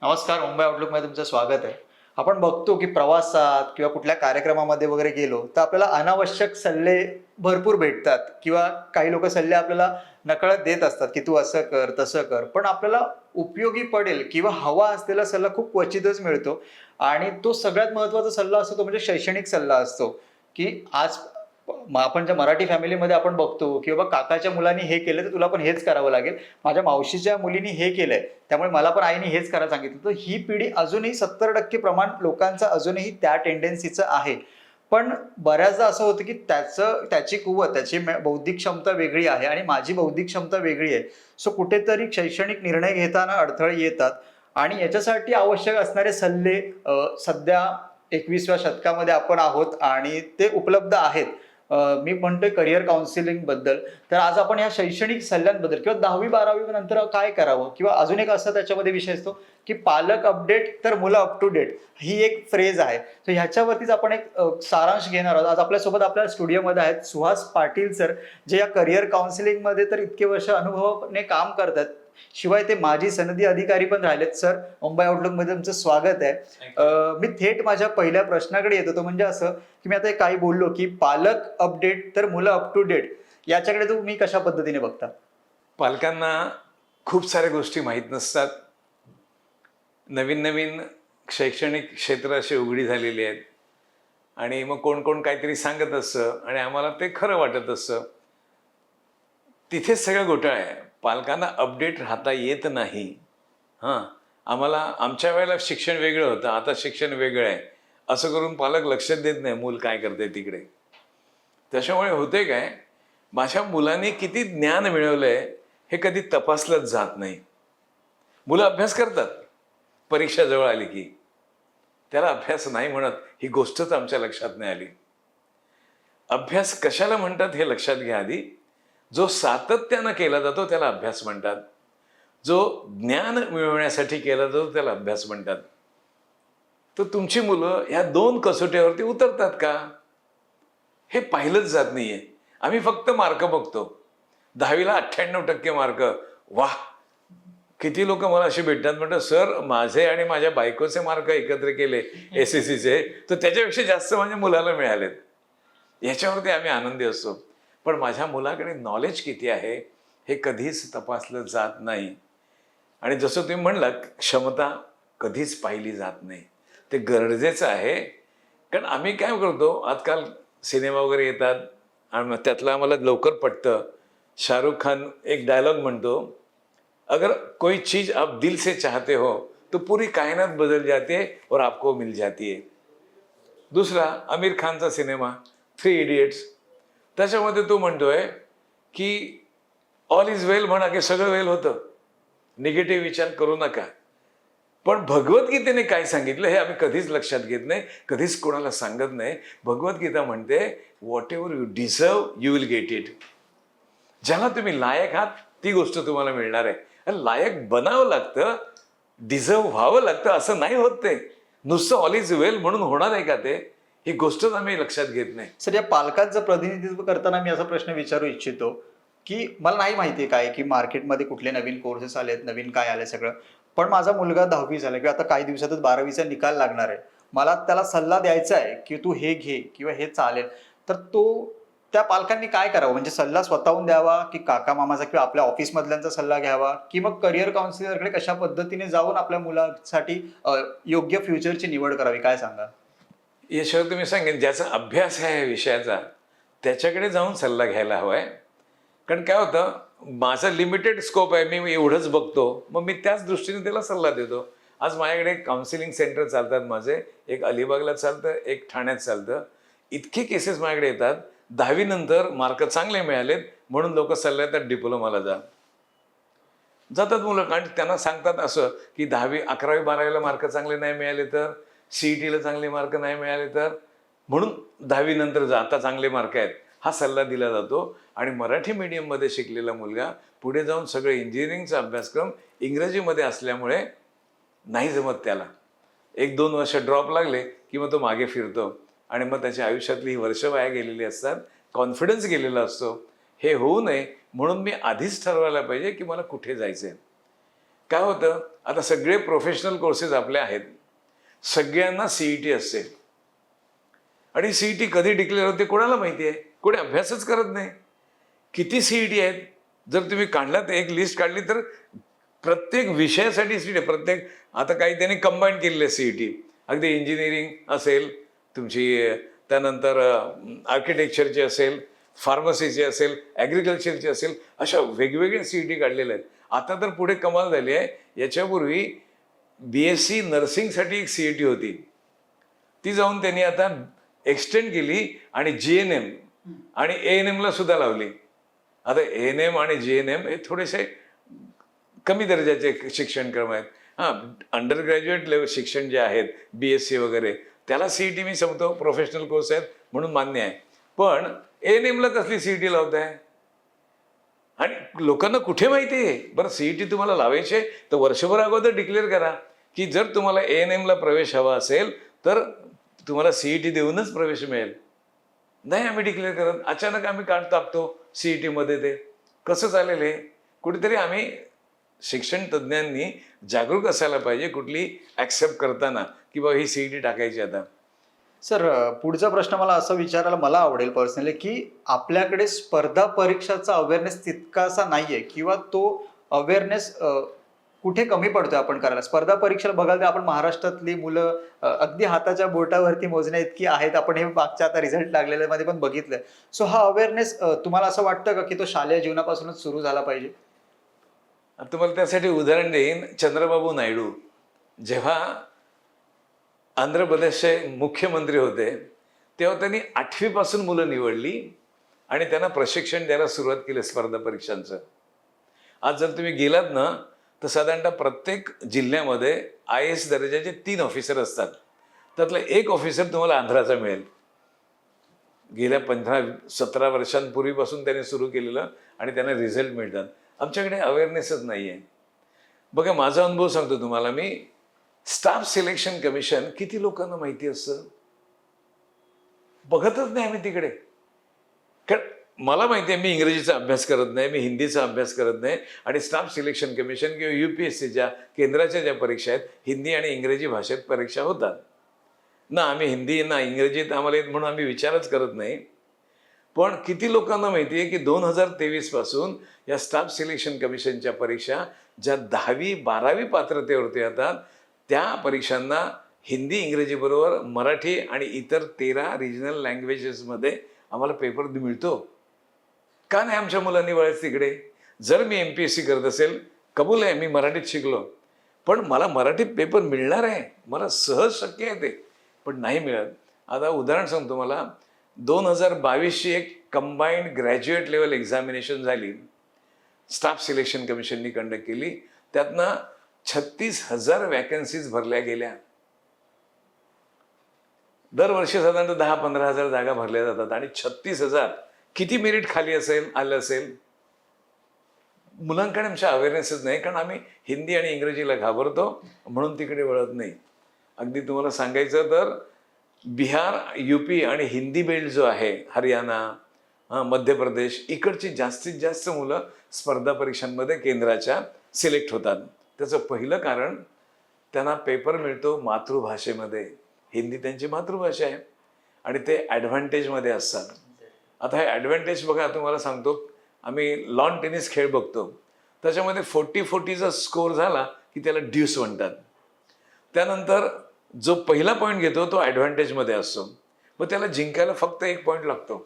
नमस्कार. मुंबई आउटलुकमध्ये तुमचं स्वागत आहे. आपण बघतो की प्रवासात किंवा कुठल्या कार्यक्रमामध्ये वगैरे गेलो, तर आपल्याला अनावश्यक सल्ले भरपूर भेटतात किंवा काही लोकं सल्ले आपल्याला नकळत देत असतात, की "तू असं कर, तसं कर." पण आपल्याला उपयोगी पडेल किंवा हवा असलेला सल्ला खूप क्वचितच मिळतो आणि तो सगळ्यात महत्त्वाचा सल्ला असतो तो म्हणजे शैक्षणिक सल्ला असतो, की आज आपण ज्या मराठी फॅमिलीमध्ये आपण बघतो, की बाबा काकाच्या मुलांनी हे केलं, तर तुला पण हेच करावं लागेल. माझ्या मावशीच्या मुलीनी हे केलंय, त्यामुळे मला पण आईने हेच करायला सांगितलं. तर ही पिढी अजूनही 70% प्रमाण लोकांचं अजूनही त्या टेंडन्सीचं आहे. पण बऱ्याचदा असं होतं, की त्याची कुवत, त्याची बौद्धिक क्षमता वेगळी आहे आणि माझी बौद्धिक क्षमता वेगळी आहे. सो कुठेतरी शैक्षणिक निर्णय घेताना अडथळे येतात आणि याच्यासाठी आवश्यक असणारे सल्ले सध्या 21व्या शतकामध्ये आपण आहोत आणि ते उपलब्ध आहेत. मी म्हणतोय करियर काउन्सिलिंगबद्दल. तर आज आपण ह्या शैक्षणिक सल्ल्यांबद्दल किंवा 10वी-12वी नंतर काय करावं? किंवा अजून एक असा त्याच्यामध्ये विषय असतो, की पालक अपडेट तर मुलं अप टू डेट ही एक फ्रेज आहे. तर ह्याच्यावरतीच आपण एक सारांश घेणार आहोत. आज आपल्यासोबत आपल्या स्टुडिओमध्ये आहेत सुहास पाटील सर, जे या करियर काउन्सिलिंगमध्ये तर इतके वर्ष अनुभवाने काम करतात. शिवाय ते माजी सनदी अधिकारी पण राहिलेत. सर, मुंबई आउटलुकमध्ये तुमचं स्वागत आहे. मी थेट माझ्या पहिल्या प्रश्नाकडे येतो. तो म्हणजे असं, की मी आता काही बोललो, की पालक अपडेट तर मुलं अप टू डेट याच्याकडे तुम्ही कशा पद्धतीने बघता? पालकांना खूप साऱ्या गोष्टी माहीत नसतात. नवीन नवीन शैक्षणिक क्षेत्र अशी उघडी झालेली आहेत आणि मग कोण कोण काहीतरी सांगत असतं आणि आम्हाला ते खरं वाटत असतं. तिथेच सगळं घोटाळा आहे. पालकांना अपडेट राहता येत नाही. हां, आम्हाला आमच्या वेळेला शिक्षण वेगळं होतं, आता शिक्षण वेगळं आहे. असं करून पालक लक्षात देत नाही मूल काय करते तिकडे. त्याच्यामुळे होते काय, माझ्या मुलाने किती ज्ञान मिळवलंय हे कधी तपासलंच जात नाही. मुलं अभ्यास करतात, परीक्षा जवळ आली की. त्याला अभ्यास नाही म्हणत ही गोष्टच आमच्या लक्षात नाही आली. अभ्यास कशाला म्हणतात हे लक्षात घ्या आधी. जो सातत्यानं केला जातो त्याला अभ्यास म्हणतात. जो ज्ञान मिळवण्यासाठी केला जातो त्याला अभ्यास म्हणतात. तर तुमची मुलं ह्या दोन कसोट्यावरती उतरतात का हे पाहिलंच जात नाहीये. आम्ही फक्त मार्क बघतो. 10वीला 98% मार्क. वाह! किती लोक मला अशी भेटतात, म्हणतात सर माझे आणि माझ्या बायकोचे मार्क एकत्र केले SSCचे तर त्याच्यापेक्षा जास्त माझ्या मुलाला मिळालेत. याच्यावरती आम्ही आनंदी असतो. पण माझ्या मुलाकडे नॉलेज किती आहे हे कधीच तपासलं जात नाही. आणि जसं तुम्ही म्हणलात क्षमता कधीच पाहिली जात नाही. ते गरजेचं आहे. कारण आम्ही काय करतो आजकाल सिनेमा वगैरे येतात आणि मग त्यातलं आम्हाला लवकर पटतं. शाहरुख खान एक डायलॉग म्हणतो, अगर कोई चीज आप दिल से चाहते हो तो पूरी कायनात बदल जाती है और आपको मिल जाती है. दुसरा आमिर खानचा सिनेमा 3 इडियट्स, त्याच्यामध्ये तो म्हणतोय की ऑल इज वेल म्हणा की सगळं वेल होतं, निगेटिव्ह विचार करू नका. पण भगवद्गीतेने काय सांगितलं हे आम्ही कधीच लक्षात घेत नाही, कधीच कोणाला सांगत नाही. भगवद्गीता म्हणते what ever you deserve you will get it. ज्याला तुम्ही लायक आहात ती गोष्ट तुम्हाला मिळणार आहे. लायक बनावं लागतं, डिझर्व व्हावं लागतं, असं नाही होत. ते नुसतं ऑल इज वेल म्हणून होणार आहे का ते, ही गोष्टच आम्ही लक्षात घेत नाही. सर, या पालकांचं प्रतिनिधित्व करताना मी असा प्रश्न विचारू इच्छितो, की मला नाही माहिती आहे काय, की मार्केटमध्ये कुठले नवीन कोर्सेस आलेत, नवीन काय आलंय सगळं. पण माझा मुलगा 10वी झाला किंवा आता काही दिवसातच 12वीचा निकाल लागणार आहे. मला त्याला सल्ला द्यायचा आहे, की तू हे घे किंवा हे चालेल. तर त्या पालकांनी काय करावं? म्हणजे सल्ला स्वतःहून द्यावा, की काका-मामाचा किंवा आपल्या ऑफिसमधल्यांचा सल्ला घ्यावा, की मग करियर काउन्सिलरकडे कशा पद्धतीने जाऊन आपल्या मुलासाठी योग्य फ्युचरची निवड करावी? काय सांगाल? याशिवाय तुम्ही सांगेन ज्याचा अभ्यास आहे या विषयाचा त्याच्याकडे जाऊन सल्ला घ्यायला हवाय. कारण काय होतं, माझा लिमिटेड स्कोप आहे, मी एवढंच बघतो, मग मी त्याच दृष्टीने त्याला सल्ला देतो. आज माझ्याकडे काउन्सिलिंग सेंटर चालतात माझे. एक अलिबागला चालतं, एक ठाण्यात चालतं. इतके केसेस माझ्याकडे येतात. 10वी नंतर मार्क चांगले मिळालेत म्हणून लोक सल्ला देतात डिप्लोमाला जातात मुलं. कारण त्यांना सांगतात असं की 10वी 11वी 12वीला मार्क चांगले नाही मिळाले तर, CETला चांगले मार्क नाही मिळाले तर, म्हणून 10वी नंतर जा, आता चांगले मार्क आहेत, हा सल्ला दिला जातो. आणि मराठी मीडियममध्ये शिकलेला मुलगा पुढे जाऊन सगळं इंजिनिअरिंगचा अभ्यासक्रम इंग्रजीमध्ये असल्यामुळे नाही जमत त्याला. 1-2 वर्ष ड्रॉप लागले की मग तो मागे फिरतो आणि मग त्याच्या आयुष्यातली ही वर्ष वाया गेलेली असतात, कॉन्फिडन्स गेलेला असतो. हे होऊ नये म्हणून मी आधीच ठरवायला पाहिजे की मला कुठे जायचं आहे. काय होतं, आता सगळे प्रोफेशनल कोर्सेस आपले आहेत, सगळ्यांना CET असते आणि CET कधी डिक्लेअर होते कोणाला माहिती आहे? कोणी अभ्यासच करत नाही. किती CET आहेत? जर तुम्ही काढलात, एक लिस्ट काढली तर प्रत्येक विषयासाठी CET, प्रत्येक, आता काही त्यांनी कंबाईन केलेले CET, अगदी इंजिनिअरिंग असेल तुमची, त्यानंतर आर्किटेक्चरची असेल, फार्मसीची असेल, ॲग्रिकल्चरची असेल, अशा वेगवेगळ्या CET काढलेल्या आहेत. आता तर पुढे कमाल झाली आहे, याच्यापूर्वी BSc नर्सिंगसाठी एक CET होती, ती जाऊन त्यांनी आता एक्सटेंड केली आणि GNM आणि ANM ला सुद्धा लावली. आता ANM आणि GNM हे थोडेसे कमी दर्जाचे शिक्षणक्रम आहेत. हां, अंडर ग्रॅज्युएट लेवल शिक्षण जे आहेत, BSc वगैरे, त्याला CET मी समजतो प्रोफेशनल कोर्स आहेत म्हणून मान्य आहे. पण ANM ला कसली CET लावताय? आणि लोकांना कुठे माहिती आहे? बरं, CET तुम्हाला लावायचे तर वर्षभर अगोदर डिक्लेअर करा की जर तुम्हाला ANM ला प्रवेश हवा असेल तर तुम्हाला CET देऊनच प्रवेश मिळेल. नाही आम्ही डिक्लेअर करत, अचानक आम्ही काढ टाकतो CET मध्ये. ते कसं चालेल हे? कुठेतरी आम्ही शिक्षण तज्ज्ञांनी जागरूक असायला पाहिजे कुठली ॲक्सेप्ट करताना की बाबा ही CET टाकायची. आता सर, पुढचा प्रश्न मला असं विचारायला मला आवडेल पर्सनली, की आपल्याकडे स्पर्धा परीक्षाचा अवेअरनेस तितकासा नाहीये किंवा तो अवेअरनेस कुठे कमी पडतोय आपण करायला. स्पर्धा परीक्षेला बघाल तर आपण महाराष्ट्रातली मुलं अगदी हाताच्या बोटावरती मोजण्या इतकी आहेत. आपण हे मागच्या आता रिझल्ट लागलेल्या मध्ये पण बघितलंय. सो हा अवेअरनेस तुम्हाला असं वाटतं का की तो शालेय जीवनापासूनच सुरू झाला पाहिजे? तुम्हाला त्यासाठी उदाहरण देईन. चंद्रबाबू नायडू जेव्हा आंध्र प्रदेशचे मुख्यमंत्री होते तेव्हा त्यांनी 8वी पासून मुलं निवडली आणि त्यांना प्रशिक्षण द्यायला सुरुवात केली स्पर्धा परीक्षांचं. आज जर तुम्ही गेलात ना तर साधारणतः प्रत्येक जिल्ह्यामध्ये IAS दर्जाचे 3 ऑफिसर असतात. त्यातलं एक ऑफिसर तुम्हाला आंध्राचा मिळेल. गेल्या 15-17 वर्षांपूर्वीपासून त्यांनी सुरू केलेलं आणि त्यांना रिझल्ट मिळतात. आमच्याकडे अवेअरनेसच नाही आहे. बघा, माझा अनुभव सांगतो तुम्हाला मी. स्टाफ सिलेक्शन कमिशन किती लोकांना माहिती असतं? बघतच नाही आम्ही तिकडे. कारण मला माहिती आहे, मी इंग्रजीचा अभ्यास करत नाही, मी हिंदीचा अभ्यास करत नाही, आणि स्टाफ सिलेक्शन कमिशन किंवा UPSCच्या केंद्राच्या ज्या परीक्षा आहेत, हिंदी आणि इंग्रजी भाषेत परीक्षा होतात ना. आम्ही हिंदी ना इंग्रजीत आम्हाला येत म्हणून आम्ही विचारच करत नाही. पण किती लोकांना माहिती आहे की 2023 पासून या स्टाफ सिलेक्शन कमिशनच्या परीक्षा ज्या 10वी-12वी पात्रतेवरती येतात त्या परीक्षांना हिंदी इंग्रजीबरोबर मराठी आणि इतर 13 रिजनल लँग्वेजेसमध्ये आम्हाला पेपर मिळतो. का नाही आमच्या मुलांनी वळायचं तिकडे? जर मी MPSC करत असेल, कबूल आहे, मी मराठीत शिकलो, पण मला मराठीत पेपर मिळणार आहे, मला सहज शक्य आहे ते, पण नाही मिळत. आता उदाहरण सांगतो मला. 2022ची एक कंबाईंड ग्रॅज्युएट लेवल एक्झामिनेशन झाली, स्टाफ सिलेक्शन कमिशननी कंडक्ट केली. त्यातनं 36,000 वॅकन्सीज भरल्या गेल्या. दरवर्षी साधारणतः 10-15,000 जागा भरल्या जातात आणि 36,000 किती मेरिट खाली आलं असेल? मुलांकडे आमच्या अवेअरनेसच नाही, कारण आम्ही हिंदी आणि इंग्रजीला घाबरतो म्हणून तिकडे वळत नाही. अगदी तुम्हाला सांगायचं तर बिहार, UP आणि हिंदी बेल्ट जो आहे, हरियाणा, मध्य प्रदेश, इकडची जास्तीत जास्त मुलं स्पर्धा परीक्षांमध्ये केंद्राच्या सिलेक्ट होतात. त्याचं पहिलं कारण त्यांना पेपर मिळतो मातृभाषेमध्ये. हिंदी त्यांची मातृभाषा आहे आणि ते ॲडव्हान्टेजमध्ये असतात. आता हे ॲडव्हान्टेज बघा, तुम्हाला सांगतो, आम्ही लॉन टेनिस खेळ बघतो, त्याच्यामध्ये 40-40चा स्कोअर झाला की त्याला ड्यूस म्हणतात. त्यानंतर जो पहिला पॉईंट घेतो तो ॲडव्हान्टेजमध्ये असतो, मग त्याला जिंकायला फक्त 1 पॉईंट लागतो.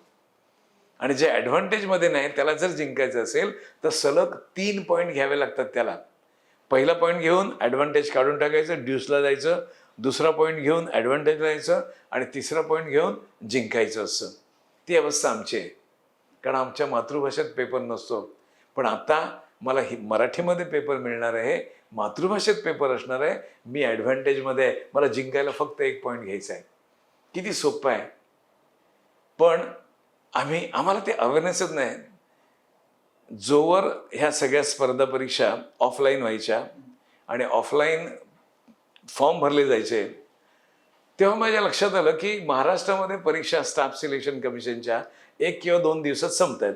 आणि जे ॲडव्हान्टेजमध्ये नाही त्याला जर जिंकायचं असेल तर सलग 3 पॉईंट घ्यावे लागतात त्याला. पहिला पॉईंट घेऊन ॲडव्हान्टेज काढून टाकायचं, ड्यूसला जायचं, दुसरा पॉईंट घेऊन ॲडव्हान्टेजला जायचं आणि तिसरा पॉईंट घेऊन जिंकायचं असतं. ती अवस्था आमची आहे, कारण आमच्या मातृभाषेत पेपर नसतो. पण आता मला मराठीमध्ये पेपर मिळणार आहे, मातृभाषेत पेपर असणार आहे, मी ॲडव्हान्टेजमध्ये आहे, मला जिंकायला फक्त 1 पॉईंट घ्यायचा आहे. किती सोपं आहे. पण आम्हाला ते अवेअरनेसच नाही. जोवर ह्या सगळ्या स्पर्धा परीक्षा ऑफलाईन व्हायच्या आणि ऑफलाईन फॉर्म भरले जायचे, तेव्हा माझ्या लक्षात आलं की महाराष्ट्रामध्ये परीक्षा स्टाफ सिलेक्शन कमिशनच्या 1 किंवा 2 दिवसात संपत आहेत,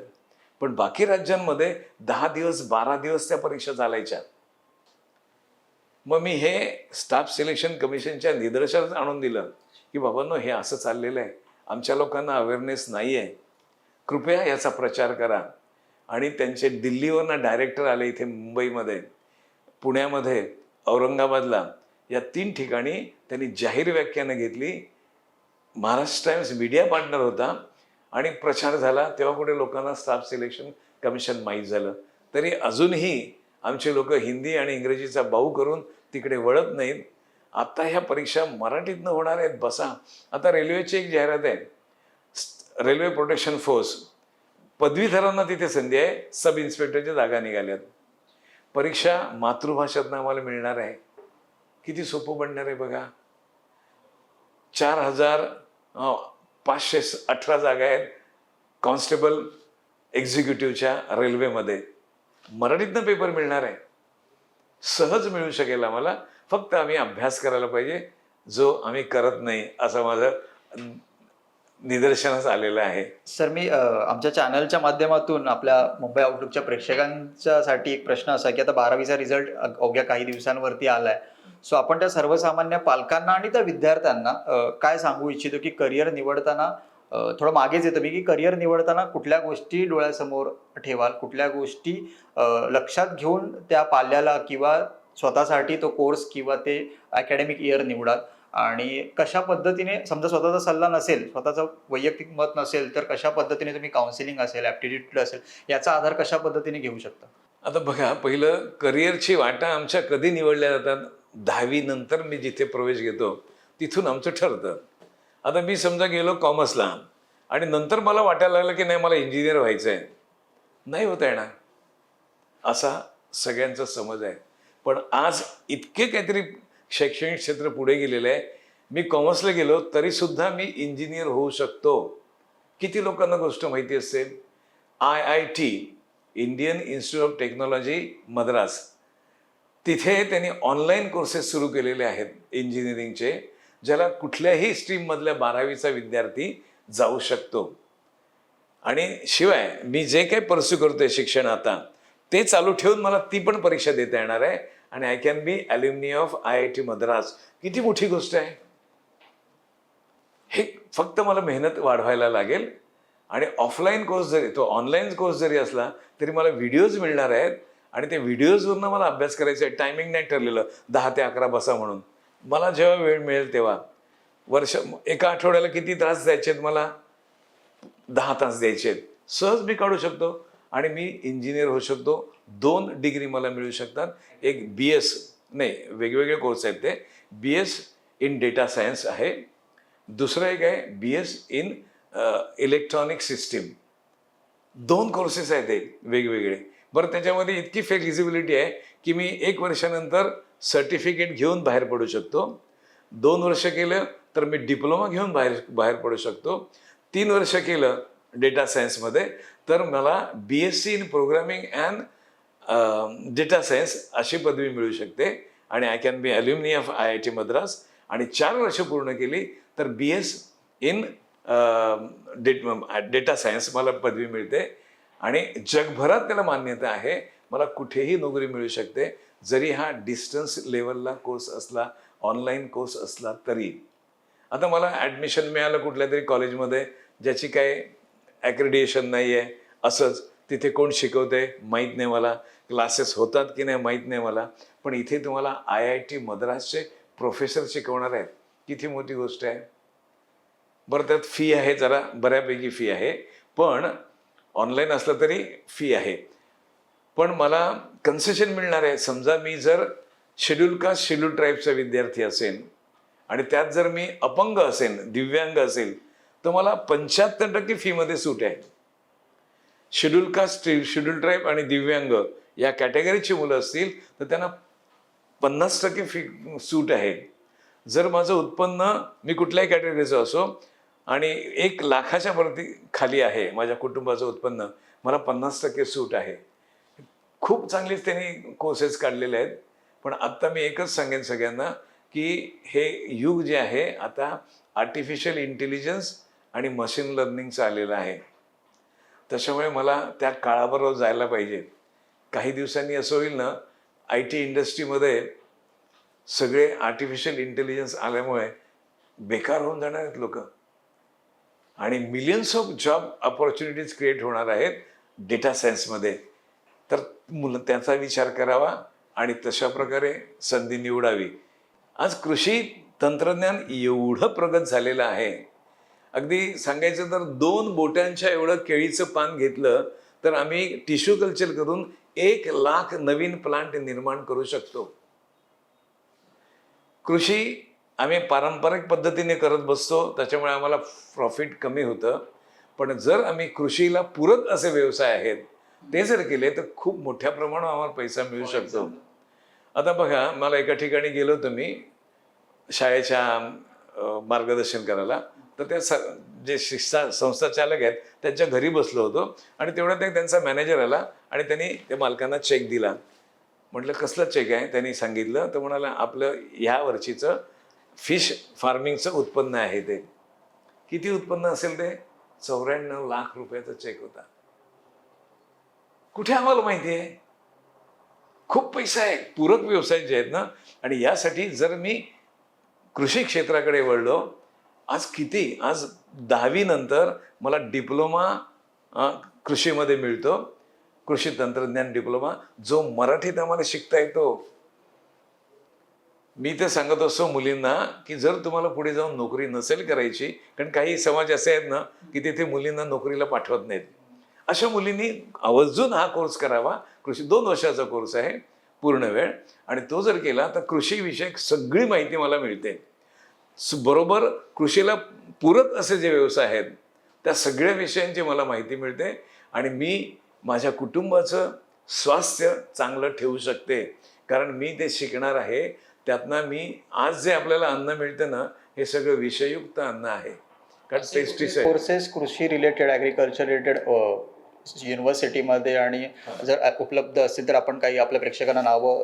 पण बाकी राज्यांमध्ये 10 दिवस 12 दिवस त्या परीक्षा चालायच्या. मग मी हे स्टाफ सिलेक्शन कमिशनच्या निदर्शनास आणून दिलं की बाबांनो, हे असं चाललेलं आहे, आमच्या लोकांना अवेअरनेस नाही आहे, कृपया याचा प्रचार करा. आणि त्यांचे दिल्लीवरनं डायरेक्टर आले इथे मुंबईमध्ये, पुण्यामध्ये, औरंगाबादला, या 3 ठिकाणी त्यांनी जाहीर व्याख्यानं घेतली. महाराष्ट्र टाइम्स मीडिया पार्टनर होता आणि प्रचार झाला. तेव्हा कुठे लोकांना स्टाफ सिलेक्शन कमिशन माहीत झालं. तरी अजूनही आमचे लोक हिंदी आणि इंग्रजीचा बाऊ करून तिकडे वळत नाहीत. आता ह्या परीक्षा मराठीतनं होणार आहेत. बसा. आता रेल्वेची एक जाहिरात आहे, रेल्वे प्रोटेक्शन फोर्स, पदवीधरांना तिथे संधी आहे, सब इन्स्पेक्टरच्या जागा निघाल्यात. परीक्षा मातृभाषेतनं आम्हाला मिळणार आहे. किती सोपं बनणार आहे बघा. 4,518 जागा आहेत कॉन्स्टेबल एक्झिक्युटिव्हच्या रेल्वेमध्ये. मराठीतनं पेपर मिळणार आहे, सहज मिळू शकेल आम्हाला. फक्त आम्ही अभ्यास करायला पाहिजे, जो आम्ही करत नाही, असं माझं निदर्शनास आलेलं आहे. सर, मी आमच्या चॅनलच्या माध्यमातून आपल्या मुंबई आउटलुकच्या प्रेक्षकांच्यासाठी एक प्रश्न असा की आता 12वीचा रिझल्ट अवघ्या काही दिवसांवरती आलाय. सो आपण त्या सर्वसामान्य पालकांना आणि त्या विद्यार्थ्यांना काय सांगू इच्छितो की करिअर निवडताना थोडं मागेच येतं मी की करिअर निवडताना कुठल्या गोष्टी डोळ्यासमोर ठेवाल, कुठल्या गोष्टी लक्षात घेऊन त्या पाल्याला किंवा स्वतःसाठी तो कोर्स किंवा ते अकॅडमिक इयर निवडाल, आणि कशा पद्धतीने, समजा स्वतःचा सल्ला नसेल, स्वतःचं वैयक्तिक मत नसेल, तर कशा पद्धतीने तुम्ही काउन्सिलिंग असेल, ॲप्टिट्यूड असेल, याचा आधार कशा पद्धतीने घेऊ शकता? आता बघा, पहिलं करिअरची वाटा आमच्या कधी निवडल्या जातात? 10वी नंतर मी जिथे प्रवेश घेतो तिथून आमचं ठरतं. आता मी समजा गेलो कॉमर्सला आणि नंतर मला वाटायला लागलं की नाही, मला इंजिनियर व्हायचं आहे, नाही होता येणार, असा सगळ्यांचा समज आहे. पण आज इतके काहीतरी शैक्षणिक क्षेत्र पुढे गेलेलं आहे. मी कॉमर्सला गेलो तरी सुद्धा मी इंजिनियर होऊ शकतो. किती लोकांना गोष्ट माहिती असेल? IIT, Indian institute of technology Madras, तिथे त्यांनी ऑनलाईन कोर्सेस सुरू केलेले आहेत इंजिनिअरिंगचे, ज्याला कुठल्याही स्ट्रीममधल्या 12वीचा विद्यार्थी जाऊ शकतो. आणि शिवाय मी जे काही परस्यू करतोय शिक्षण आता, ते चालू ठेवून मला ती पण परीक्षा देता येणार आहे. आणि I can be alumni of IIT Madras. किती मोठी गोष्ट आहे. हे फक्त मला मेहनत वाढवायला लागेल. आणि ऑफलाईन कोर्स जरी, तो ऑनलाईन कोर्स जरी असला तरी मला व्हिडिओज मिळणार आहेत आणि ते व्हिडिओजवरनं मला अभ्यास करायचा आहे. टायमिंग नाही ठरलेलं 10 ते 11 बसा म्हणून. मला जेव्हा वेळ मिळेल तेव्हा, एका आठवड्याला किती तास द्यायचे आहेत मला? 10 तास द्यायचे आहेत. सहज मी काढू शकतो आणि मी इंजिनियर होऊ शकतो. 2 डिग्री मला मिळू शकतात. एक BS, नाही, वेगवेगळे कोर्स आहेत ते. BS इन डेटा सायन्स आहे, दुसरं एक आहे BS in electronic system. 2 courses आहेत ते वेगवेगळे. बरं, त्याच्यामध्ये इतकी फ्लेक्झिबिलिटी आहे की मी 1 वर्षानंतर सर्टिफिकेट घेऊन बाहेर पडू शकतो. 2 वर्ष केलं तर मी डिप्लोमा घेऊन बाहेर पडू शकतो. 3 वर्ष केलं डेटा सायन्समध्ये तर मला BSc in programming and data science अशी पदवी मिळू शकते. आणि I can be alumni of IIT Madras. आणि 4 वर्ष पूर्ण केली तर BS इन डेटा सायन्स मला पदवी मिळते. आणि जगभरात त्याला मान्यता आहे. मला कुठेही नोकरी मिळू शकते, जरी हा डिस्टन्स लेवलला कोर्स असला, ऑनलाईन कोर्स असला तरी. आता मला ॲडमिशन मिळालं कुठल्या तरी कॉलेजमध्ये ज्याची काही ॲक्रेडिएशन नाही आहे, असंच तिथे कोण शिकवते माहीत नाही मला, क्लासेस होतात की नाही माहीत नाही मला, पण इथे तुम्हाला IIT मद्रासचे प्रोफेसर शिकवणार आहेत. किती मोठी गोष्ट आहे. बरं, त्यात फी आहे, जरा बऱ्यापैकी फी आहे, पण ऑनलाईन असलं तरी फी आहे. पण मला कन्सेशन मिळणार आहे. समजा मी जर शेड्यूल कास्ट शेड्यूल ट्राईबचा विद्यार्थी असेल आणि त्यात जर मी अपंग असेल, दिव्यांग असेल, तर मला 75% फीमध्ये सूट आहे. शेड्यूल कास्ट, शेड्यूल ट्राईब आणि दिव्यांग या कॅटेगरीची मुलं असतील तर त्यांना 50% फी सूट आहे. जर माझं उत्पन्न, मी कुठल्याही कॅटेगरीचं असो, आणि 1 लाखाच्या वरती खाली आहे माझ्या कुटुंबाचं उत्पन्न, मला 50% सूट आहे. खूप चांगलीच त्यांनी कोर्सेस काढलेले आहेत. पण आत्ता मी एकच सांगेन सगळ्यांना की हे युग जे आहे आता आर्टिफिशियल इंटेलिजन्स आणि मशीन लर्निंगचं आलेलं आहे. त्याच्यामुळे मला त्या काळाबरोबर जायला पाहिजे. काही दिवसांनी असं होईल ना, IT इंडस्ट्रीमध्ये सगळे आर्टिफिशियल इंटेलिजन्स आल्यामुळे बेकार होऊन जाणार आहेत लोक आणि millions of job opportunities create होणार आहेत डेटा सायन्समध्ये. तर मुलं त्याचा विचार करावा आणि तशा प्रकारे संधी निवडावी. आज कृषी तंत्रज्ञान एवढं प्रगत झालेलं आहे, अगदी सांगायचं तर 2 बोटांच्या एवढं केळीचं पान घेतलं तर आम्ही टिश्यू कल्चर करून 1,00,000 नवीन प्लांट निर्माण करू शकतो. कृषी आम्ही पारंपरिक पद्धतीने करत बसतो, त्याच्यामुळे आम्हाला प्रॉफिट कमी होतं. पण जर आम्ही कृषीला पूरक असे व्यवसाय आहेत ते जर केले तर खूप मोठ्या प्रमाणावर आम्हाला पैसा मिळू शकतो. आता बघा, मला एका ठिकाणी गेलो होतो मी शाळेच्या मार्गदर्शन करायला. तर त्या जे संस्था चालक आहेत त्यांच्या घरी बसलो होतो आणि तेवढ्यात एक त्यांचा मॅनेजर आला आणि त्यांनी त्या मालकांना चेक दिला. म्हटलं कसलं चेक आहे? त्यांनी सांगितलं. तर म्हणाला आपलं ह्या वर्षीचं फिश फार्मिंगचं उत्पन्न आहे ते. किती उत्पन्न असेल ते? 94 लाख रुपयाचा चेक होता. कुठे आम्हाला माहिती आहे? खूप पैसा आहे पूरक व्यवसाय जे आहेत ना. आणि यासाठी जर मी कृषी क्षेत्राकडे वळलो, आज 10वी नंतर मला डिप्लोमा कृषीमध्ये मिळतो, कृषी तंत्रज्ञान डिप्लोमा, जो मराठीत आम्हाला शिकता येतो. मी तर सांगत असतो मुलींना की जर तुम्हाला पुढे जाऊन नोकरी नसेल करायची, कारण काही समाज असे आहेत ना की तिथे मुलींना नोकरीला पाठवत नाहीत, अशा मुलींनी आवर्जून हा कोर्स करावा. कृषी 2 वर्षाचा कोर्स आहे पूर्ण वेळ, आणि तो जर केला तर कृषीविषयक सगळी माहिती मला मिळते. बरोबर कृषीला पूरक असे जे व्यवसाय आहेत त्या सगळ्या विषयांची मला माहिती मिळते आणि मी माझ्या कुटुंबाचं स्वास्थ्य चांगलं ठेवू शकते. कारण मी ते शिकणार आहे. त्यातनं मी आज जे आपल्याला अन्न मिळतं ना, हे सगळं विषयुक्त अन्न आहे. कारण पेस्टिसाइड कोर्सेस कृषी रिलेटेड, ॲग्रिकल्चर रिलेटेड युनिव्हर्सिटीमध्ये आणि जर उपलब्ध असतील तर आपण काही आपल्या प्रेक्षकांना नावं,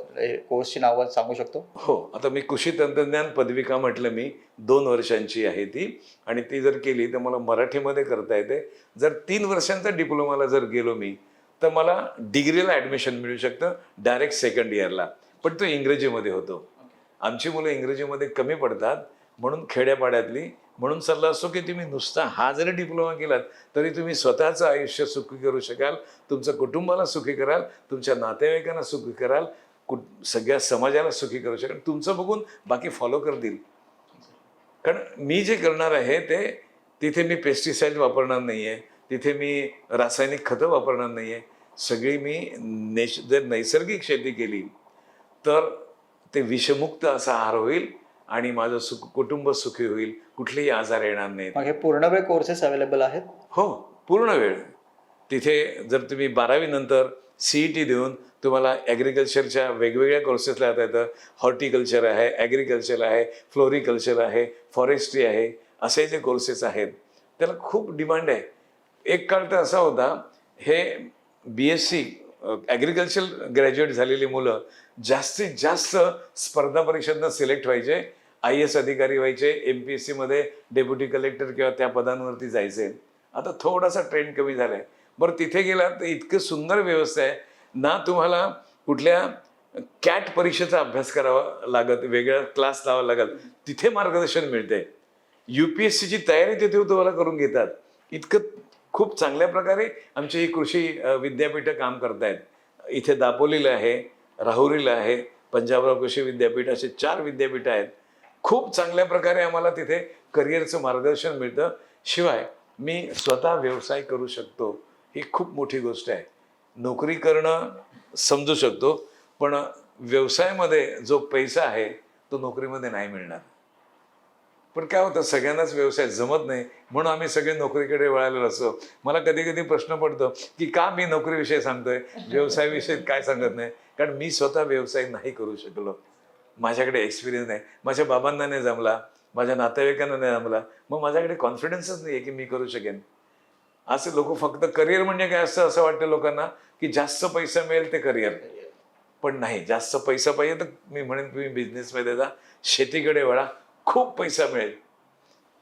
कोर्सची नावं सांगू शकतो? हो, आता मी कृषी तंत्रज्ञान पदविका म्हटलं मी 2 वर्षांची आहे ती, आणि ती जर केली तर मला मराठीमध्ये करता येते. जर 3 वर्षांचा डिप्लोमाला जर गेलो मी तर मला डिग्रीला ॲडमिशन मिळू शकतं डायरेक्ट सेकंड इयरला, पण तो इंग्रजीमध्ये होतो. आमची मुलं इंग्रजीमध्ये कमी पडतात म्हणून खेड्यापाड्यातली, म्हणून सल्ला असतो की तुम्ही नुसता हा जरी डिप्लोमा केलात तरी तुम्ही स्वतःचं आयुष्य सुखी करू शकाल, तुमचं कुटुंबाला सुखी कराल, तुमच्या नातेवाईकांना सुखी कराल, सगळ्या समाजाला सुखी करू शकाल. तुमचं बघून बाकी फॉलो करतील. कारण मी जे करणार आहे ते तिथे मी पेस्टिसाइड वापरणार नाही आहे, तिथे मी रासायनिक खतं वापरणार नाही आहे. सगळी मी जर नैसर्गिक शेती केली तर ते विषमुक्त असा आहार होईल आणि माझं कुटुंब सुखी होईल, कुठलेही आजार येणार नाहीत. मग हे पूर्णवेळ कोर्सेस अवेलेबल आहेत? हो, पूर्ण वेळ. तिथे जर तुम्ही 12वी नंतर CET देऊन तुम्हाला ॲग्रिकल्चरच्या वेगवेगळ्या कोर्सेसला जाता येतं. हॉर्टिकल्चर आहे, ॲग्रिकल्चर आहे, फ्लोरिकल्चर आहे, फॉरेस्ट्री आहे, असे जे कोर्सेस आहेत त्याला खूप डिमांड आहे. एक काळ तर असा होता, हे BSc ॲग्रिकल्चर ग्रॅज्युएट झालेली मुलं जास्तीत जास्त स्पर्धा परीक्षांना सिलेक्ट व्हायचे, IAS अधिकारी व्हायचे, MPSCमध्ये डेप्युटी कलेक्टर किंवा त्या पदांवरती जायचे. आता थोडासा ट्रेंड कमी झाला आहे. बरं, तिथे गेला तर इतकं सुंदर व्यवस्था आहे ना, तुम्हाला कुठल्या कॅट परीक्षेचा अभ्यास करावा लागत, वेगळा क्लास लावा लागत, तिथे मार्गदर्शन मिळते. UPSCची तयारी तिथे तुम्हाला करून घेतात. इतकं खूप चांगल्या प्रकारे आमची ही कृषी विद्यापीठं काम करतायत. इथे दापोलीला आहे, राहुरीला आहे, पंजाबराव कृषी विद्यापीठ, असे 4 विद्यापीठं आहेत. खूप चांगल्या प्रकारे आम्हाला तिथे करिअरचं मार्गदर्शन मिळतं. शिवाय मी स्वतः व्यवसाय करू शकतो, ही खूप मोठी गोष्ट आहे. नोकरी करणं समजू शकतो, पण व्यवसायामध्ये जो पैसा आहे तो नोकरीमध्ये नाही मिळणार. पण काय होतं, सगळ्यांनाच व्यवसाय जमत नाही म्हणून आम्ही सगळे नोकरीकडे वळालेलो असतो. मला कधी कधी प्रश्न पडतो की का मी नोकरीविषयी सांगतोय, व्यवसायाविषयी काय सांगत नाही. कारण मी स्वतः व्यवसाय नाही करू शकलो, माझ्याकडे एक्सपिरियन्स नाही, माझ्या बाबांना नाही जमला, माझ्या नातेवाईकांना नाही जमला, मग माझ्याकडे कॉन्फिडन्सच नाही आहे की मी करू शकेन. असे लोक फक्त करिअर म्हणजे काय असतं असं वाटतं लोकांना की जास्त पैसा मिळेल ते करिअर, पण नाही. जास्त पैसा पाहिजे तर मी म्हणेन तुम्ही बिझनेसमध्ये जा, शेतीकडे वळा, खूप पैसा मिळेल.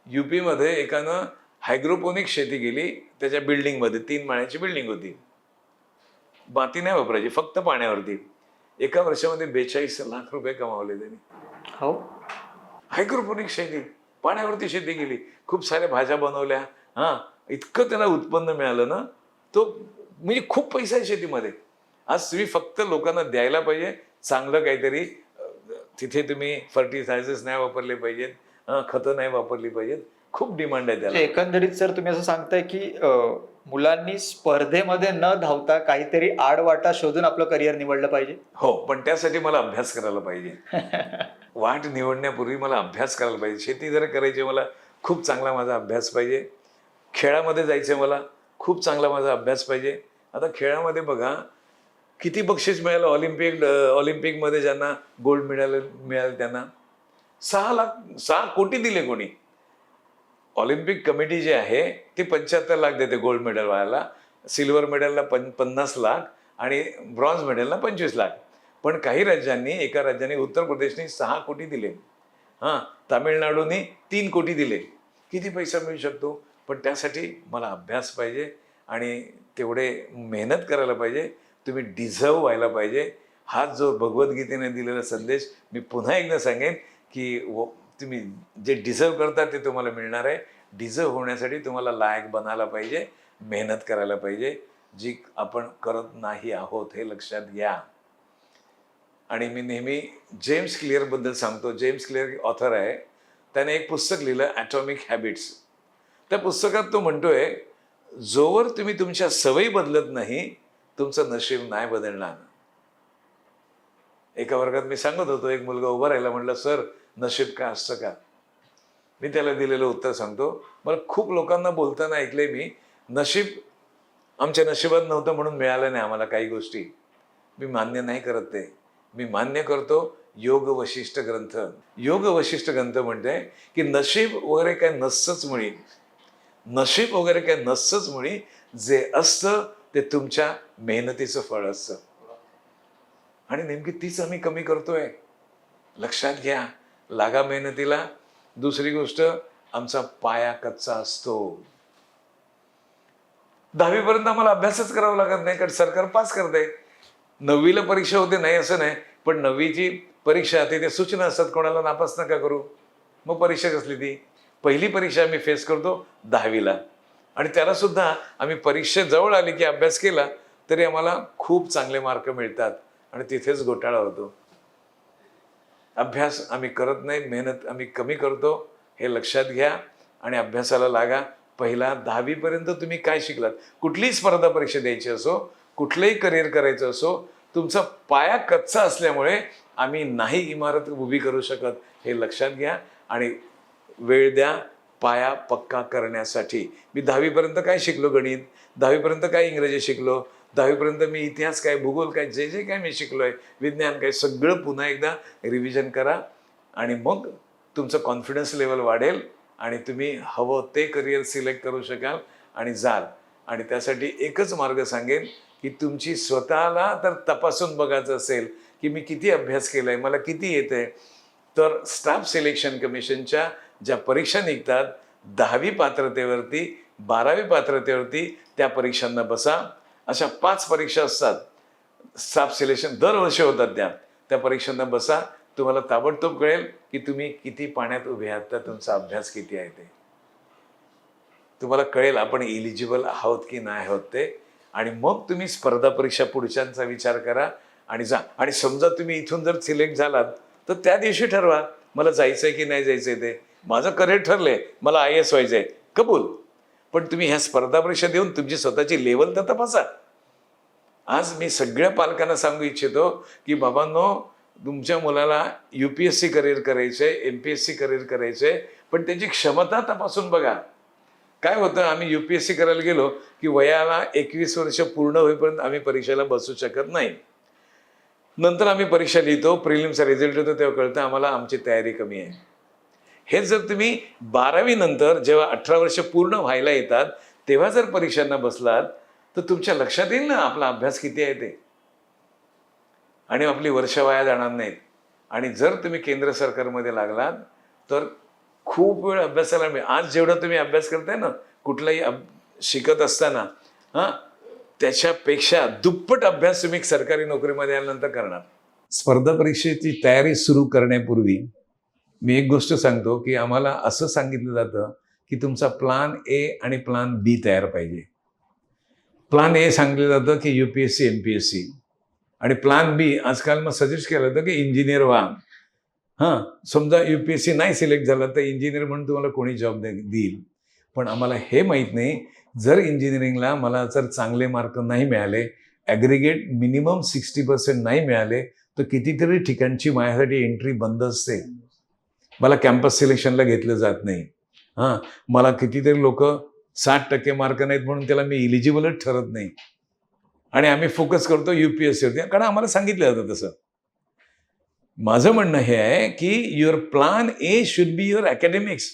UPमध्ये एकानं हायड्रोपोनिक शेती केली, त्याच्या बिल्डिंगमध्ये 3 माळ्याची बिल्डिंग होती, माती नाही वापरायची, फक्त पाण्यावरती. एका वर्षामध्ये 42 लाख रुपये कमावले त्यांनी. हो. हायड्रोपोनिक शेती, पाण्यावरती शेती केली, खूप साऱ्या भाज्या बनवल्या. हा, इतकं त्याला उत्पन्न मिळालं ना, तो म्हणजे खूप पैसा आहे शेतीमध्ये. आज तुम्ही फक्त लोकांना द्यायला पाहिजे चांगलं काहीतरी. तिथे तुम्ही फर्टिलायझर्स नाही वापरले पाहिजेत, खतं नाही वापरली पाहिजेत. खूप डिमांड आहे त्याला. म्हणजे एकंदरीत सर तुम्ही असं सांगताय की मुलांनी स्पर्धेमध्ये न धावता काहीतरी आडवाटा शोधून आपलं करिअर निवडलं पाहिजे. हो, पण त्यासाठी मला अभ्यास करायला पाहिजे. वाट निवडण्यापूर्वी मला अभ्यास करायला पाहिजे. शेती जर करायची मला खूप चांगला माझा अभ्यास पाहिजे. खेळामध्ये जायचं मला खूप चांगला माझा अभ्यास पाहिजे. आता खेळामध्ये बघा किती बक्षीस मिळालं. ऑलिम्पिकमध्ये ज्यांना गोल्ड मिळालं त्यांना 6 कोटी दिले कोणी. ऑलिम्पिक कमिटी जी आहे ती 75 लाख देते गोल्ड मेडल वाल्याला, सिल्वर मेडलला 50 लाख आणि ब्रॉन्झ मेडलला 25 लाख. पण काही राज्यांनी, एका राज्याने उत्तर प्रदेशने 6 कोटी दिले, तामिळनाडूने 3 कोटी दिले. किती पैसा मिळू शकतो. पण त्यासाठी मला अभ्यास पाहिजे आणि तेवढे मेहनत करायला पाहिजे. तुम्ही डिझर्व व्हायला पाहिजे. हा जो भगवद्गीतेने दिलेला संदेश मी पुन्हा एकदा सांगेन की तुम्ही जे डिझर्व करता ते तुम्हाला मिळणार आहे. डिझर्व होण्यासाठी तुम्हाला लायक बनायला पाहिजे, मेहनत करायला पाहिजे, जी आपण करत नाही आहोत हे लक्षात घ्या. आणि मी नेहमी जेम्स क्लिअरबद्दल सांगतो. जेम्स क्लिअर ऑथर आहे, त्याने एक पुस्तक लिहिलं ॲटॉमिक हॅबिट्स. त्या पुस्तकात तो म्हणतोय जोवर तुम्ही तुमच्या सवयी बदलत नाही तुमचं नशीब नाही बदलणार. एका वर्गात मी सांगत होतो, एक मुलगा उभा राहिला, म्हटलं सर नशीब काय असतं का. मी त्याला दिलेलं उत्तर सांगतो. मला खूप लोकांना बोलताना ऐकले मी, नशीब आमच्या नशिबात नव्हतं म्हणून मिळालं नाही आम्हाला काही गोष्टी. मी मान्य नाही करत ते. मी मान्य करतो योग वशिष्ठ ग्रंथ. योग वशिष्ठ ग्रंथ म्हणते की नशीब वगैरे काय नसतंच मुळी. नशीब वगैरे काय नसतंच मुळी. जे असतं ते तुमच्या मेहनतीचं फळ असतं. आणि नेमकी तीच आम्ही कमी करतोय. लक्षात घ्या, लागा मेहनतीला. दुसरी गोष्ट, आमचा पाया कच्चा असतो. 10वी पर्यंत आम्हाला अभ्यासच करावा लागत नाही, कारण सरकार पास करते. 9वीला परीक्षा होते नाही असं नाही, पण 9वीची परीक्षा ते सूचना असतात कोणाला नापास नका करू. मग परीक्षा कसली ती. पहिली परीक्षा आम्ही फेस करतो 10वीला, आणि त्याला सुद्धा आम्ही परीक्षे जवळ आली की अभ्यास केला तरी आम्हाला खूप चांगले मार्क मिळतात आणि तिथेच घोटाळा होतो. अभ्यास आम्ही करत नाही, मेहनत आम्ही कमी करतो, हे लक्षात घ्या आणि अभ्यासाला लागा. पहिला 10वी पर्यंत तुम्ही काय शिकलात, कुठलीही स्पर्धा परीक्षा द्यायची असो, कुठलंही करिअर करायचं असो, तुमचा पाया कच्चा असल्यामुळे आम्ही नाही इमारत उभी करू शकत, हे लक्षात घ्या. आणि वेळ द्या पाया पक्का करण्यासाठी. मी 10वी पर्यंत काय शिकलो, गणित, 10वी पर्यंत काय इंग्रजी शिकलो, 10वी पर्यंत मी इतिहास काय, भूगोल काय, जे जे काय मी शिकलोय, विज्ञान काय, सगळं पुन्हा एकदा रिव्हिजन करा. आणि मग तुमचं कॉन्फिडन्स लेवल वाढेल आणि तुम्ही हवं ते करिअर सिलेक्ट करू शकाल आणि जाल. आणि त्यासाठी एकच मार्ग सांगेन की तुमची स्वतःला तर तपासून बघायचं असेल की मी किती अभ्यास केलाय, मला किती येतंय, तर स्टाफ सिलेक्शन कमिशनच्या ज्या परीक्षा निघतात 10वी पात्रतेवरती, 12वी पात्रतेवरती, त्या परीक्षांना बसा. अशा 5 परीक्षा असतात, स्टाफ सिलेक्शन दरवर्षी होतात, त्या परीक्षांना बसा. तुम्हाला ताबडतोब कळेल की तुम्ही किती पाण्यात उभे आहात, तर तुमचा अभ्यास किती आहे ते तुम्हाला कळेल. आपण इलिजिबल आहोत की नाही आहोत ते. आणि मग तुम्ही स्पर्धा परीक्षा पुढच्यांचा विचार करा आणि जा. आणि समजा तुम्ही इथून जर सिलेक्ट झालात तर त्या दिवशी ठरवा मला जायचंय की नाही जायचंय ते. माझं करिअर ठरलंय, मला IAS व्हायचंय, कबूल. पण तुम्ही ह्या स्पर्धा परीक्षा देऊन तुमची स्वतःची लेवल तर तपासा. आज मी सगळ्या पालकांना सांगू इच्छितो की बाबांनो, तुमच्या मुलाला UPSC करिअर करायचंय, MPSC करिअर करायचंय, पण त्याची क्षमता तपासून बघा. काय होतं, आम्ही UPSC करायला गेलो की वयाला 21 वर्ष पूर्ण होईपर्यंत आम्ही परीक्षेला बसू शकत नाही. नंतर आम्ही परीक्षा लिहितो, प्रिलिम्सचा रिझल्ट येतो, तेव्हा कळतं आम्हाला आमची तयारी कमी आहे. हे जर तुम्ही 12वी नंतर जेव्हा 18 वर्ष पूर्ण व्हायला येतात तेव्हा जर परीक्षांना बसलात तर तुमच्या लक्षात येईल ना आपला अभ्यास किती आहे ते, आणि आपली वर्ष वाया जाणार नाहीत. आणि जर तुम्ही केंद्र सरकारमध्ये लागलात तर खूप वेळ अभ्यासाला मिळेल. आज जेवढा तुम्ही अभ्यास करताय ना कुठलाही शिकत असताना, त्याच्यापेक्षा दुप्पट अभ्यास तुम्ही सरकारी नोकरीमध्ये आल्यानंतर करणार. स्पर्धा परीक्षेची तयारी सुरू करण्यापूर्वी मी एक गोष्ट सांगतो की आम्हाला असं सांगितलं जातं की तुमचा प्लान ए आणि प्लान बी तयार पाहिजे. प्लान ए सांगितलं जातं की UPSC MPSC आणि प्लान बी आजकाल मग सजेस्ट केलं जातं की इंजिनियर व्हा. हां, समजा UPSC नाही सिलेक्ट झालं तर इंजिनियर म्हणून तुम्हाला कोणी जॉब देईल. पण आम्हाला हे माहीत नाही, जर इंजिनिअरिंगला मला जर चांगले मार्क नाही मिळाले, ॲग्रिगेट मिनिमम 60% नाही मिळाले, तर कितीतरी ठिकाणची माझ्यासाठी एंट्री बंद असते. मला कॅम्पस सिलेक्शनला घेतलं जात नाही. हां, मला कितीतरी लोक 60% मार्क नाहीत म्हणून त्याला मी इलिजिबलच ठरत नाही. आणि आम्ही फोकस करतो UPSCवरती, कारण आम्हाला सांगितलं जातं तसं. माझं म्हणणं हे आहे की your plan A should be your academics.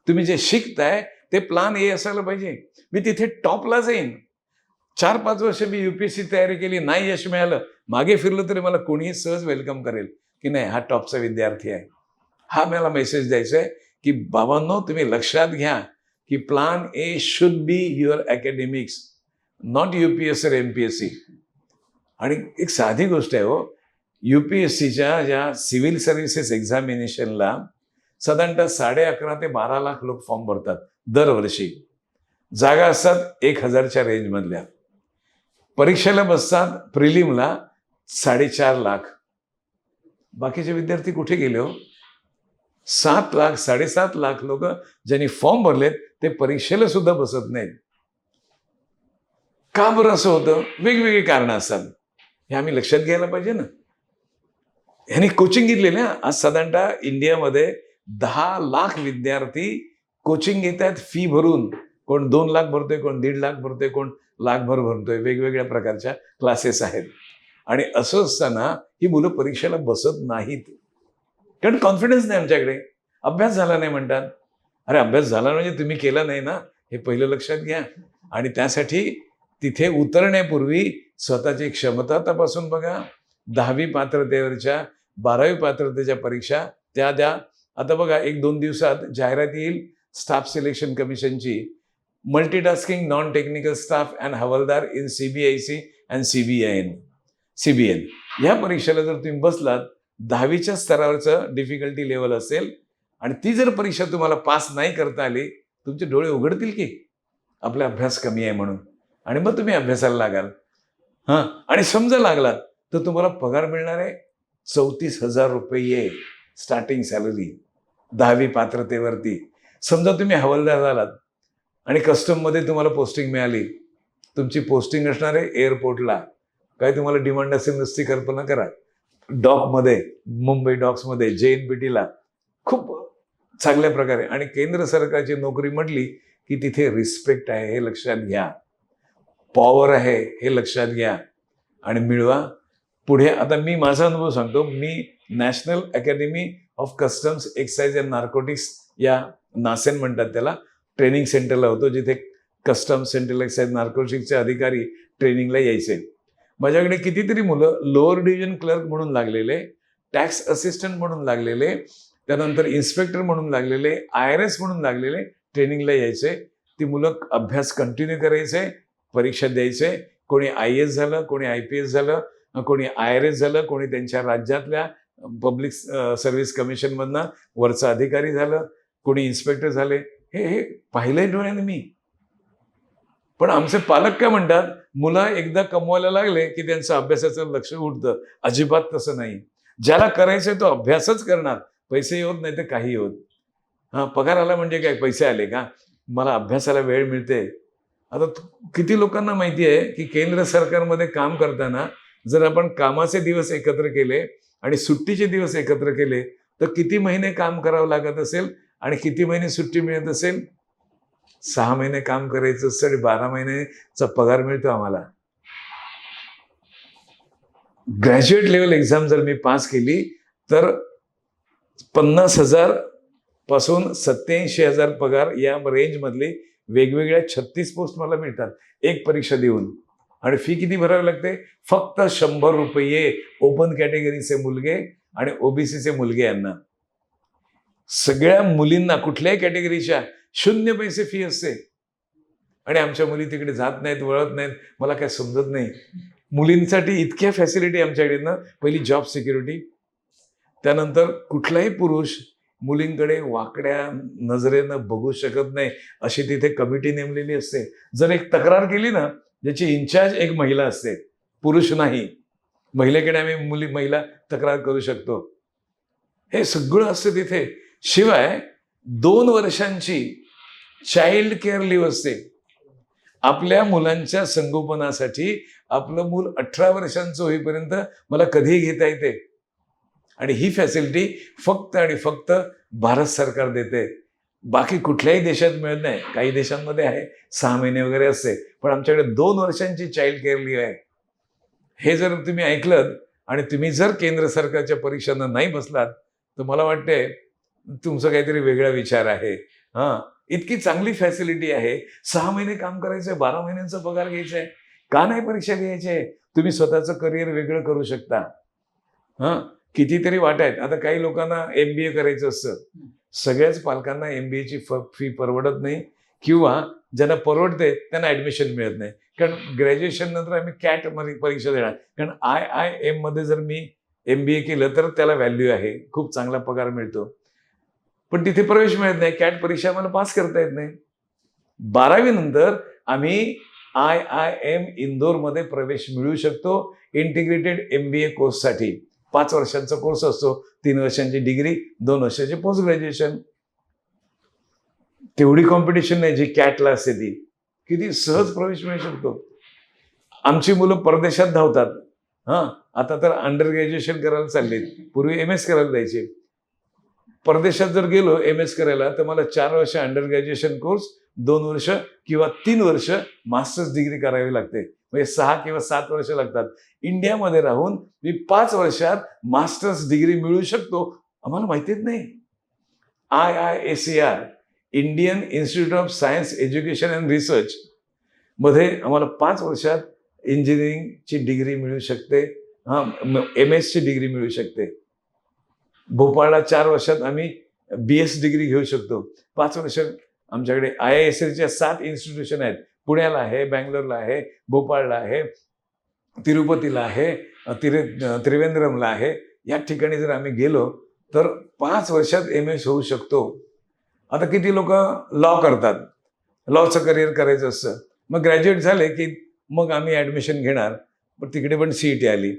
तुम्ही जे शिकताय ते प्लान ए असायला पाहिजे. मी तिथे टॉपला जाईन. 4-5 वर्ष मी UPSC तयारी केली, नाही यश मिळालं, मागे फिरलं तरी मला कोणीही सहज वेलकम करेल की नाही हा टॉपचा विद्यार्थी आहे. हा मला मेसेज द्यायचा आहे की बाबांनो, तुम्ही लक्षात घ्या की plan A should be your academics, not UPSC or MPSC. आणि एक साधी गोष्ट आहे हो, UPSCच्या ज्या सिव्हिल सर्व्हिसेस एक्झामिनेशनला साधारणतः 11.5 ते 12 लाख लोक फॉर्म भरतात दरवर्षी. जागा असतात 1,000च्या रेंजमधल्या. परीक्षेला बसतात प्रिलिमला 4.5 लाख. बाकीचे विद्यार्थी कुठे गेले हो? 7 लाख 7.5 लाख लोक ज्यांनी फॉर्म भरलेत ते परीक्षेला सुद्धा बसत नाहीत. का बरं असं होतं? वेगवेगळी कारणं असतात. हे आम्ही लक्षात घ्यायला पाहिजे ना. ह्यांनी कोचिंग घेतलेले. आज साधारणतः इंडियामध्ये 10 लाख विद्यार्थी कोचिंग घेत आहेत फी भरून. कोण 2 लाख भरतोय, कोण 1.5 लाख भरतोय, कोण लाखभर भरतोय. वेगवेगळ्या प्रकारच्या क्लासेस आहेत. आणि असं असताना ही मुलं परीक्षेला बसत नाहीत, कारण कॉन्फिडन्स नाही आमच्याकडे. अभ्यास झाला नाही म्हणतात. अरे अभ्यास झाला म्हणजे तुम्ही केला नाही ना, हे पहिलं लक्षात घ्या. आणि त्यासाठी तिथे उतरण्यापूर्वी स्वतःची क्षमता तपासून बघा. 10वी पात्रतेवरच्या 12वी पात्रतेच्या परीक्षा त्या द्या. आता बघा 1-2 दिवसात जाहिरात येईल स्टाफ सिलेक्शन कमिशनची. Multitasking non technical staff and havaldar in CBIC and CBN. ह्या परीक्षेला जर तुम्ही बसलात, 10वीच्या स्तरावरचं डिफिकल्टी लेवल असेल आणि ती जर परीक्षा तुम्हाला पास नाही करता आली, तुमचे डोळे उघडतील की आपला अभ्यास कमी आहे म्हणून, आणि मग तुम्ही अभ्यासाला लागाल. हां, आणि समजा लागलात तर तुम्हाला पगार मिळणार आहे 34,000 रुपये स्टार्टिंग सॅलरी 10वी पात्रतेवरती. समजा तुम्ही हवालदार झालात आणि कस्टममध्ये तुम्हाला पोस्टिंग मिळाली. तुमची पोस्टिंग असणार आहे एअरपोर्टला. काय तुम्हाला डिमांड असेल नुसती कल्पना करा. डॉकमध्ये, मुंबई डॉक्समध्ये, JNPTला खूप चांगल्या प्रकारे. आणि केंद्र सरकारची नोकरी म्हटली की तिथे रिस्पेक्ट आहे हे लक्षात घ्या, पॉवर आहे हे लक्षात घ्या आणि मिळवा. पुढे आता मी माझा अनुभव सांगतो. मी national academy of customs excise and narcotics या नासेन म्हणतात त्याला, ट्रेनिंग सेंटरला होतो, जिथे कस्टम्स, सेंट्रल एक्साइज, नार्कोटिक्सचे अधिकारी ट्रेनिंगला यायचे. माझ्याकडे कितीतरी मुलं लोअर डिव्हिजन क्लर्क म्हणून लागलेले, टॅक्स असिस्टंट म्हणून लागलेले, त्यानंतर इन्स्पेक्टर म्हणून लागलेले, IRS म्हणून लागलेले ट्रेनिंगला यायचे. ती मुलं अभ्यास कंटिन्यू करायचे, परीक्षा द्यायचे. कोणी IAS झालं, कोणी IPS झालं, कोणी IRS झालं, कोणी त्यांच्या राज्यातल्या पब्लिक सर्व्हिस कमिशनमधनं वरचा अधिकारी झालं, कोणी इन्स्पेक्टर झाले. हे पाहिलंय डोळ्याने मी. पण आमचे पालक काय म्हणतात, मुलं एकदा कमवायला लागले की त्यांचं अभ्यासाचं लक्ष उडतं. अजिबात तसं नाही. ज्याला करायचंय तो अभ्यासच करणार. पैसे होत नाही तर काही होत. हां, पगार आला म्हणजे काय, पैसे आले का? मला अभ्यासाला वेळ मिळते. आता किती लोकांना माहिती आहे की केंद्र सरकारमध्ये काम करताना जर आपण कामाचे दिवस एकत्र केले आणि सुट्टीचे दिवस एकत्र केले तर किती महिने काम करावं लागत असेल आणि किती महिने सुट्टी मिळत असेल? 6 महिने काम करायचं असतं आणि 12 महिन्याचा पगार मिळतो आम्हाला. ग्रॅज्युएट लेवल एक्झाम जर मी पास केली तर 50,000 पासून 87,000 पगार या रेंजमधली वेगवेगळ्या 36 पोस्ट मला मिळतात एक परीक्षा देऊन. आणि फी किती भरावी लागते? फक्त 100 रुपये. ओपन कॅटेगरीचे मुलगे आणि OBCचे मुलगे यांना. सगळ्या मुलींना कुठल्याही कॅटेगरीच्या 0 पैसे फी असते. आणि आमच्या मुली तिकडे जात नाहीत, वळत नाहीत. मला काय समजत नाही मुलींसाठी इतक्या फॅसिलिटी आमच्याकडे ना. पहिली जॉब सिक्युरिटी, त्यानंतर कुठलाही पुरुष मुलींकडे वाकड्या नजरेनं बघू शकत नाही अशी तिथे कमिटी नेमलेली असते. जर एक तक्रार केली ना, ज्याची इन्चार्ज एक महिला असते, पुरुष नाही. महिलेकडे आम्ही महिला तक्रार करू शकतो. हे सगळं असतं तिथे. शिवाय 2 वर्षांची चाइल्ड केअर लिव्ह असते. आपल्या मुलांच्या संगोपनासाठी आपलं मूल 18 वर्षांचं होईपर्यंत मला कधीही घेता येते. आणि ही फॅसिलिटी फक्त आणि फक्त भारत सरकार देते. बाकी कुठल्याही देशात मिळत नाही. काही देशांमध्ये आहे 6 महिने वगैरे असते, पण आमच्याकडे 2 वर्षांची चाइल्ड केअर लिव्ह आहे. हे जर तुम्ही ऐकलं आणि तुम्ही जर केंद्र सरकारच्या परीक्षांना नाही बसलात तर मला वाटते तुमचा काहीतरी वेगळा विचार आहे. इतकी चांगली फॅसिलिटी आहे. 6 महिने काम करायचंय, 12 महिन्यांचा पगार घ्यायचा आहे. का नाही परीक्षा द्यायची आहे? तुम्ही स्वतःचं करिअर वेगळं करू शकता. कितीतरी वाट आहेत. आता काही लोकांना MBA करायचं असतं. सगळ्याच पालकांना MBAची फी परवडत नाही, किंवा ज्यांना परवडते त्यांना ऍडमिशन मिळत नाही. कारण ग्रॅज्युएशन नंतर आम्ही कॅट मध्ये परीक्षा देणार. कारण IIM मध्ये जर मी MBA केलं तर त्याला व्हॅल्यू आहे, खूप चांगला पगार मिळतो. पण तिथे प्रवेश मिळत नाही. कॅट परीक्षा आम्हाला पास करता येत नाही. 12वी नंतर आम्ही IIM इंदोरमध्ये प्रवेश मिळू शकतो इंटिग्रेटेड MBA कोर्ससाठी. 5 वर्षांचा कोर्स असतो. 3 वर्षांची डिग्री, 2 वर्षाचे पोस्ट ग्रॅज्युएशन. तेवढी कॉम्पिटिशन नाही जी कॅटला असते ती. किती सहज प्रवेश मिळू शकतो. आमची मुलं परदेशात धावतात. आता तर अंडर ग्रॅज्युएशन करायला चाललेत. पूर्वी MS करायला जायचे. परदेशात जर गेलो MS करायला तर मला 4 वर्ष अंडर ग्रॅज्युएशन कोर्स, 2 वर्ष किंवा 3 वर्ष मास्टर्स डिग्री करावी लागते. म्हणजे 6 किंवा 7 वर्ष लागतात. इंडियामध्ये राहून मी 5 वर्षात मास्टर्स डिग्री मिळवू शकतो. आम्हाला माहितीच नाही. IISER, Indian institute of science education and research मध्ये आम्हाला 5 वर्षात इंजिनिअरिंगची डिग्री मिळू शकते. MS ची डिग्री मिळू शकते. भोपाळला 4 वर्षात आम्ही BS डिग्री घेऊ शकतो. 5 वर्ष आमच्याकडे IISERच्या 7 इन्स्टिट्यूशन आहेत. पुण्याला आहे, बँगलोरला आहे, भोपाळला आहे, तिरुपतीला आहे, त्रिवेंद्रमला आहे. या ठिकाणी जर आम्ही गेलो तर 5 वर्षात MS होऊ शकतो. आता किती लोक लॉ करतात, लॉचं करिअर करायचं असतं. मग ग्रॅज्युएट झाले की मग आम्ही ॲडमिशन घेणार. पण तिकडे पण CET आली,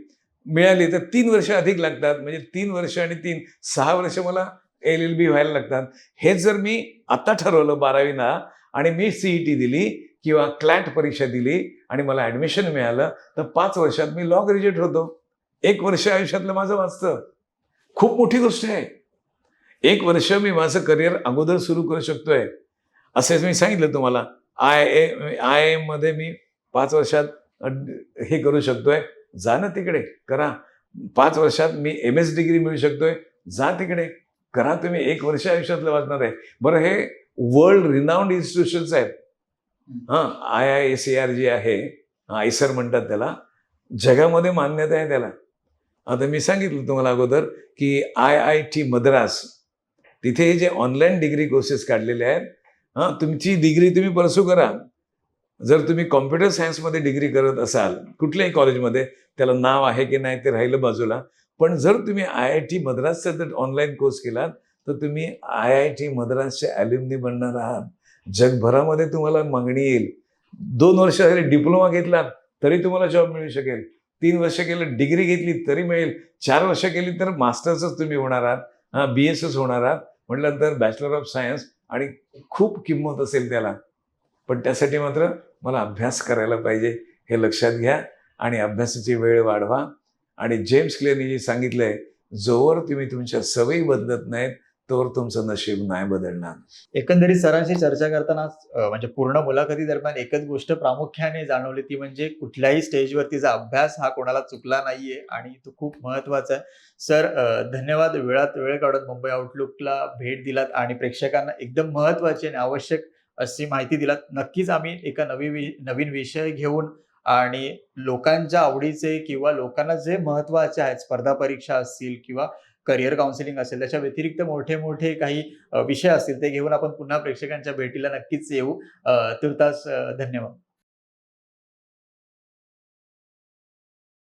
मिळाली तर 3 वर्ष अधिक लागतात. म्हणजे 3 वर्ष आणि 6 वर्ष मला LLB व्हायला लागतात. हे जर मी आता ठरवलं 12वीला आणि मी CET दिली किंवा क्लॅट परीक्षा दिली आणि मला ॲडमिशन मिळालं तर 5 वर्षात मी लॉ ग्रॅज्युएट होतो. 1 वर्ष आयुष्यातलं माझं वाचतं. खूप मोठी गोष्ट आहे. 1 वर्ष मी माझं करिअर अगोदर सुरू करू शकतोय. असेच मी सांगितलं तुम्हाला, IIM मध्ये मी 5 वर्षात हे करू शकतोय. जा ना तिकडे करा. 5 वर्षात मी MS डिग्री मिळू शकतोय. जा तिकडे करा. तुम्ही 1 वर्ष आयुष्यातलं वाचणार आहे. बरं, हे वर्ल्ड रिनाउंड इन्स्टिट्यूशन्स आहेत. IISER जे आहे, ISER म्हणतात त्याला, जगामध्ये मान्यता आहे त्याला. आता मी सांगितलं तुम्हाला अगोदर की IIT मद्रास, तिथे हे जे ऑनलाईन डिग्री कोर्सेस काढलेले आहेत, तुमची डिग्री तुम्ही परसू करा. जर तुम्ही कॉम्प्युटर सायन्समध्ये डिग्री करत असाल कुठल्याही कॉलेजमध्ये, त्याला नाव आहे की नाही ते राहिलं बाजूला, पण जर तुम्ही IIT मद्रासचा जर ऑनलाईन कोर्स केलात तर तुम्ही IIT मद्रासचे ॲल्युमनी बनणार आहात. जगभरामध्ये तुम्हाला मागणी येईल. 2 वर्ष झाले डिप्लोमा घेतलात तरी तुम्हाला जॉब मिळू शकेल. 3 वर्ष केलं डिग्री घेतली तरी मिळेल. 4 वर्ष केली तर मास्टर्सच तुम्ही होणार आहात, BSच होणार आहात. म्हटल्यानंतर बॅचलर ऑफ सायन्स, आणि खूप किंमत असेल त्याला. पण त्यासाठी मात्र मला अभ्यास करायला पाहिजे, हे लक्षात घ्या. आणि अभ्यासाची वेळ वाढवा. आणि जेम्स क्लिअरनी जे सांगितलंय, जोवर तुम्ही तुमच्या सवयी बदलत नाहीत तोवर तुमचं नशीब नाही बदलणार. एकंदरीत सरांशी चर्चा करताना म्हणजे पूर्ण मुलाखती दरम्यान एकच गोष्ट प्रामुख्याने जाणवली, ती म्हणजे कुठल्याही स्टेजवरतीचा अभ्यास हा कोणाला चुकला नाहीये आणि तो खूप महत्वाचा आहे. सर, धन्यवाद. वेळात वेळ काढून मुंबई आउटलुकला भेट दिलात आणि प्रेक्षकांना एकदम महत्वाची आणि आवश्यक अशी माहिती दिलात. नक्कीच आम्ही एका नवीन विषय घेऊन आणि लोकांच्या आवडीचे किंवा लोकांना जे महत्वाचे आहेत, स्पर्धा परीक्षा असतील किंवा करिअर काउन्सिलिंग असेल, त्याच्या व्यतिरिक्त मोठे काही विषय असतील ते घेऊन आपण पुन्हा प्रेक्षकांच्या भेटीला नक्कीच येऊ. तूर्तास धन्यवाद.